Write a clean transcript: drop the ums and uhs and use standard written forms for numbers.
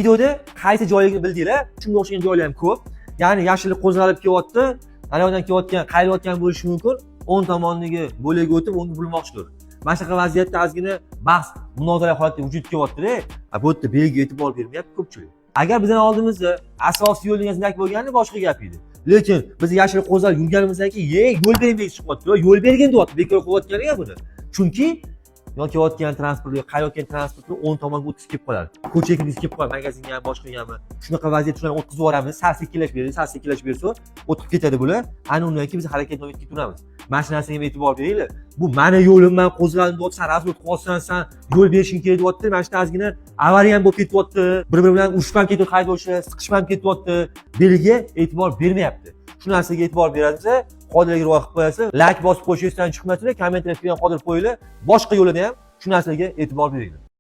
videoda qaysi joyligini bildinglar? Shunga o'xshagan joylar ham ko'p. Ya'ni yashillik qo'zg'alib kelyapti, naryoqdan kelayotgan, qaylayotgan bo'lishi mumkin. O'ng tomondagi bo'lakga o'tib, uni bulmoqchidir. Mana shunaqa vaziyatda ozgina bahs, munozara holati vujudga kelyapti-da. Bu yerda belgiga e'tibor bermayapti ko'pchilik. Agar bizning oldimizda asosiy yo'l liniyasidan bo'lganda boshqa gap edi. Lekin biz yashil qo'zg'alib yurganimizdan keyin yo'l bermaysiz chiqyapti. Yo'l bergin deyapti, bekor qilayotganiga buni. Chunki yo'layotgan transportga, qayayotgan transportni o'ng tomonga o'tkazib kelib qoladi. Ko'chaga kelib qoladi, magazinga ham, boshqaga ham. Shunaqa vaziyat shularni o'tkazib yuboramiz, sakkilash bersa, o'tib ketadi bular. Ana undan keyin biz harakatni o'tkazib turamiz. Mana shu narsaga yi'tibor beringlar. Bu meni yo'lim, men qo'zg'aldim deyapsan, razvod qilsan, sen yo'l berishing kerak deyapti. Mana shu ozgina avariya ham bo'lib ketyapti. Bir-biri bilan urushib ham ketib haydovchi, siqishib ham ketyapti. Belgiga e'tibor bermayapti. Shu narsaga e'tibor beradiz-a, qoidlarga rioya qilib qo'yasiz. Like bosib qo'yishingizdan chiqmasin, kommentlarga Qodir qo'yinglar. Boshqa yo'lida ham shu narsaga e'tibor beringlar.